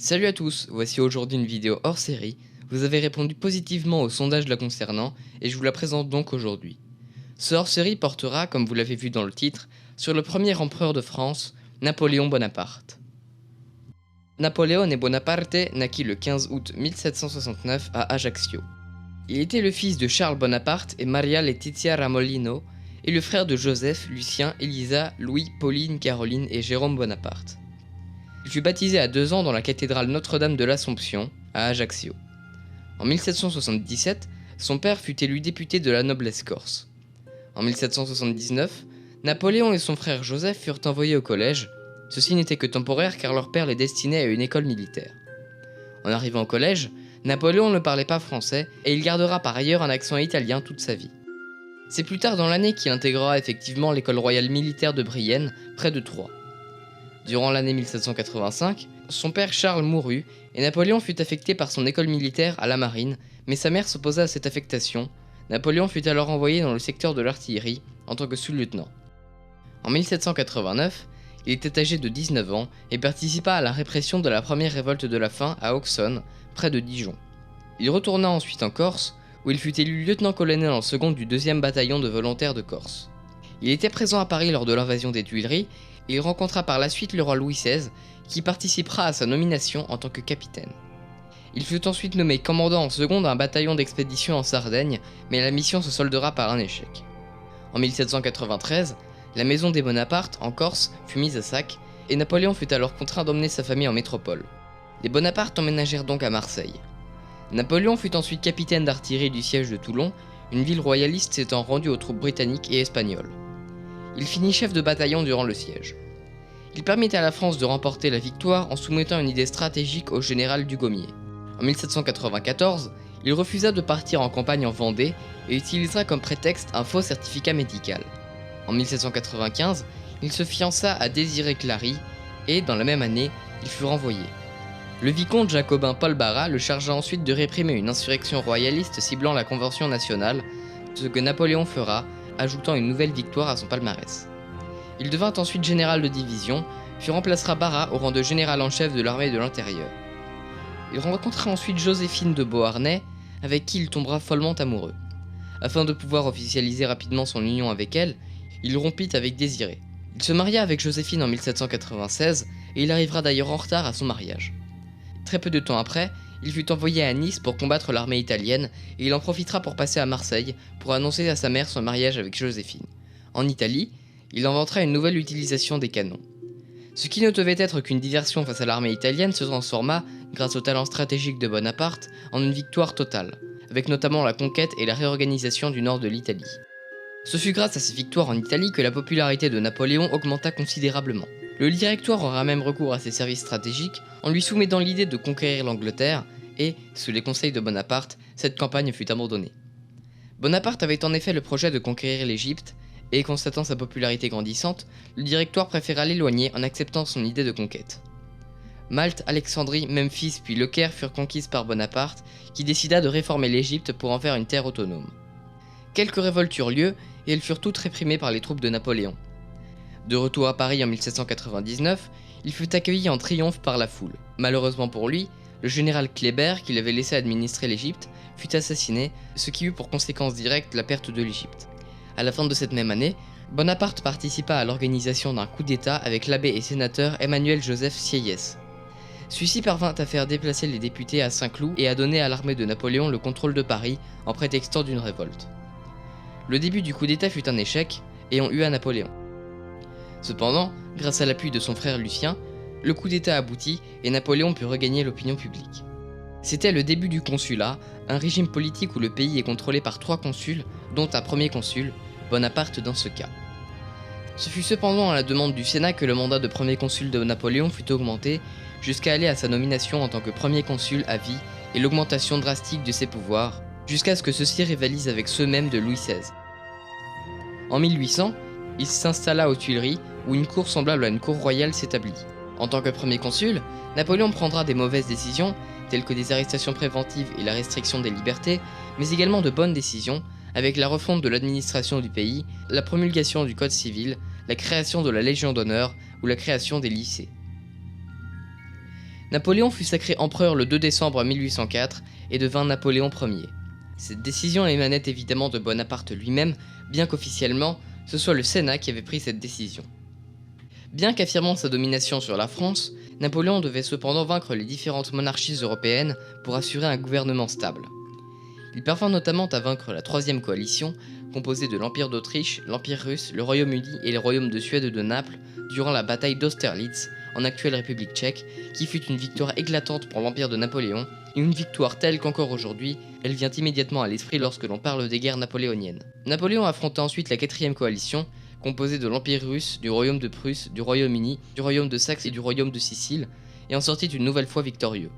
Salut à tous, voici aujourd'hui une vidéo hors série. Vous avez répondu positivement au sondage la concernant et je vous la présente donc aujourd'hui. Ce hors série portera, comme vous l'avez vu dans le titre, sur le premier empereur de France, Napoléon Bonaparte. Napoleone Bonaparte naquit le 15 août 1769 à Ajaccio. Il était le fils de Charles Bonaparte et Maria Letizia Ramolino et le frère de Joseph, Lucien, Elisa, Louis, Pauline, Caroline et Jérôme Bonaparte. Il fut baptisé à 2 ans dans la cathédrale Notre-Dame de l'Assomption, à Ajaccio. En 1777, son père fut élu député de la noblesse corse. En 1779, Napoléon et son frère Joseph furent envoyés au collège. Ceci n'était que temporaire car leur père les destinait à une école militaire. En arrivant au collège, Napoléon ne parlait pas français et il gardera par ailleurs un accent italien toute sa vie. C'est plus tard dans l'année qu'il intégrera effectivement l'école royale militaire de Brienne, près de Troyes. Durant l'année 1785, son père Charles mourut et Napoléon fut affecté par son école militaire à la marine, mais sa mère s'opposa à cette affectation. Napoléon fut alors envoyé dans le secteur de l'artillerie en tant que sous-lieutenant. En 1789, il était âgé de 19 ans et participa à la répression de la première révolte de la faim à Auxonne, près de Dijon. Il retourna ensuite en Corse, où il fut élu lieutenant-colonel en second du 2e bataillon de volontaires de Corse. Il était présent à Paris lors de l'invasion des Tuileries, et il rencontra par la suite le roi Louis XVI, qui participera à sa nomination en tant que capitaine. Il fut ensuite nommé commandant en second d'un bataillon d'expédition en Sardaigne, mais la mission se soldera par un échec. En 1793, la maison des Bonaparte, en Corse, fut mise à sac, et Napoléon fut alors contraint d'emmener sa famille en métropole. Les Bonaparte emménagèrent donc à Marseille. Napoléon fut ensuite capitaine d'artillerie du siège de Toulon, une ville royaliste s'étant rendue aux troupes britanniques et espagnoles. Il finit chef de bataillon durant le siège. Il permit à la France de remporter la victoire en soumettant une idée stratégique au général Dugommier. En 1794, il refusa de partir en campagne en Vendée et utilisa comme prétexte un faux certificat médical. En 1795, il se fiança à Désirée Clary et, dans la même année, il fut renvoyé. Le vicomte jacobin Paul Barras le chargea ensuite de réprimer une insurrection royaliste ciblant la Convention nationale, ce que Napoléon fera, ajoutant une nouvelle victoire à son palmarès. Il devint ensuite général de division, puis remplacera Barras au rang de général en chef de l'armée de l'intérieur. Il rencontra ensuite Joséphine de Beauharnais, avec qui il tombera follement amoureux. Afin de pouvoir officialiser rapidement son union avec elle, il rompit avec Désirée. Il se maria avec Joséphine en 1796 et il arrivera d'ailleurs en retard à son mariage. Très peu de temps après, il fut envoyé à Nice pour combattre l'armée italienne et il en profitera pour passer à Marseille pour annoncer à sa mère son mariage avec Joséphine. En Italie, il inventera une nouvelle utilisation des canons. Ce qui ne devait être qu'une diversion face à l'armée italienne se transforma, grâce au talent stratégique de Bonaparte, en une victoire totale, avec notamment la conquête et la réorganisation du nord de l'Italie. Ce fut grâce à ces victoires en Italie que la popularité de Napoléon augmenta considérablement. Le Directoire aura même recours à ses services stratégiques en lui soumettant l'idée de conquérir l'Angleterre et, sous les conseils de Bonaparte, cette campagne fut abandonnée. Bonaparte avait en effet le projet de conquérir l'Égypte et, constatant sa popularité grandissante, le Directoire préféra l'éloigner en acceptant son idée de conquête. Malte, Alexandrie, Memphis puis Le Caire furent conquises par Bonaparte, qui décida de réformer l'Égypte pour en faire une terre autonome. Quelques révoltes eurent lieu et elles furent toutes réprimées par les troupes de Napoléon. De retour à Paris en 1799, il fut accueilli en triomphe par la foule. Malheureusement pour lui, le général Kléber, qui l'avait laissé administrer l'Égypte, fut assassiné, ce qui eut pour conséquence directe la perte de l'Égypte. À la fin de cette même année, Bonaparte participa à l'organisation d'un coup d'État avec l'abbé et sénateur Emmanuel-Joseph Sieyès. Celui-ci parvint à faire déplacer les députés à Saint-Cloud et à donner à l'armée de Napoléon le contrôle de Paris en prétextant d'une révolte. Le début du coup d'État fut un échec et on eut à Napoléon. Cependant, grâce à l'appui de son frère Lucien, le coup d'État aboutit et Napoléon put regagner l'opinion publique. C'était le début du consulat, un régime politique où le pays est contrôlé par 3 consuls, dont un premier consul, Bonaparte dans ce cas. Ce fut cependant à la demande du Sénat que le mandat de premier consul de Napoléon fut augmenté, jusqu'à aller à sa nomination en tant que premier consul à vie et l'augmentation drastique de ses pouvoirs, jusqu'à ce que ceux-ci rivalisent avec ceux-mêmes de Louis XVI. En 1800, il s'installa aux Tuileries, où une cour semblable à une cour royale s'établit. En tant que premier consul, Napoléon prendra des mauvaises décisions, telles que des arrestations préventives et la restriction des libertés, mais également de bonnes décisions, avec la refonte de l'administration du pays, la promulgation du Code civil, la création de la Légion d'honneur ou la création des lycées. Napoléon fut sacré empereur le 2 décembre 1804 et devint Napoléon Ier. Cette décision émanait évidemment de Bonaparte lui-même, bien qu'officiellement, ce soit le Sénat qui avait pris cette décision. Bien qu'affirmant sa domination sur la France, Napoléon devait cependant vaincre les différentes monarchies européennes pour assurer un gouvernement stable. Il parvint notamment à vaincre la Troisième Coalition, composée de l'Empire d'Autriche, l'Empire russe, le Royaume-Uni et les royaumes de Suède et de Naples, durant la bataille d'Austerlitz, en actuelle République tchèque, qui fut une victoire éclatante pour l'Empire de Napoléon, et une victoire telle qu'encore aujourd'hui, elle vient immédiatement à l'esprit lorsque l'on parle des guerres napoléoniennes. Napoléon affronta ensuite la Quatrième Coalition, composée de l'Empire russe, du Royaume de Prusse, du Royaume-Uni, du Royaume de Saxe et du Royaume de Sicile, et en sortit une nouvelle fois victorieux.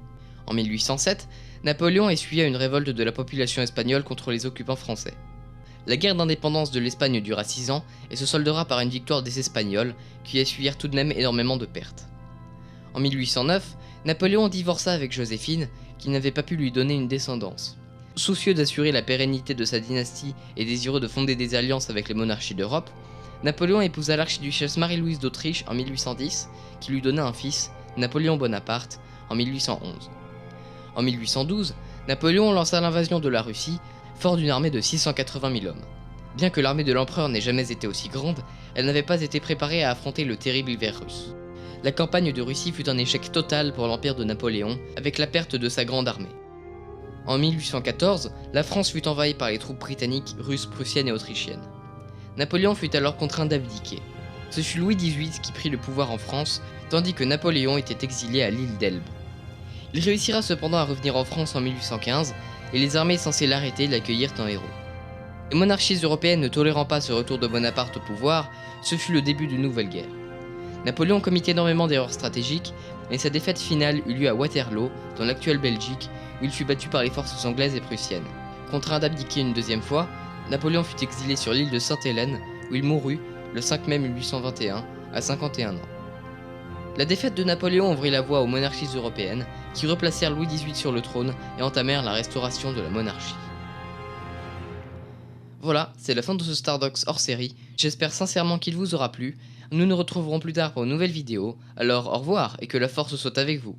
En 1807, Napoléon essuya une révolte de la population espagnole contre les occupants français. La guerre d'indépendance de l'Espagne dura 6 ans et se soldera par une victoire des Espagnols, qui essuyèrent tout de même énormément de pertes. En 1809, Napoléon divorça avec Joséphine, qui n'avait pas pu lui donner une descendance. Soucieux d'assurer la pérennité de sa dynastie et désireux de fonder des alliances avec les monarchies d'Europe, Napoléon épousa l'archiduchesse Marie-Louise d'Autriche en 1810, qui lui donna un fils, Napoléon Bonaparte, en 1811. En 1812, Napoléon lança l'invasion de la Russie, fort d'une armée de 680 000 hommes. Bien que l'armée de l'empereur n'ait jamais été aussi grande, elle n'avait pas été préparée à affronter le terrible hiver russe. La campagne de Russie fut un échec total pour l'empire de Napoléon, avec la perte de sa grande armée. En 1814, la France fut envahie par les troupes britanniques, russes, prussiennes et autrichiennes. Napoléon fut alors contraint d'abdiquer. Ce fut Louis XVIII qui prit le pouvoir en France, tandis que Napoléon était exilé à l'île d'Elbe. Il réussira cependant à revenir en France en 1815, et les armées censées l'arrêter l'accueillirent en héros. Les monarchies européennes ne tolérant pas ce retour de Bonaparte au pouvoir, ce fut le début d'une nouvelle guerre. Napoléon commit énormément d'erreurs stratégiques, et sa défaite finale eut lieu à Waterloo, dans l'actuelle Belgique, où il fut battu par les forces anglaises et prussiennes. Contraint d'abdiquer une deuxième fois, Napoléon fut exilé sur l'île de Sainte-Hélène, où il mourut le 5 mai 1821, à 51 ans. La défaite de Napoléon ouvrit la voie aux monarchies européennes, qui replacèrent Louis XVIII sur le trône et entamèrent la restauration de la monarchie. Voilà, c'est la fin de ce Stardox hors série, j'espère sincèrement qu'il vous aura plu. Nous nous retrouverons plus tard pour une nouvelle vidéo, alors au revoir et que la force soit avec vous.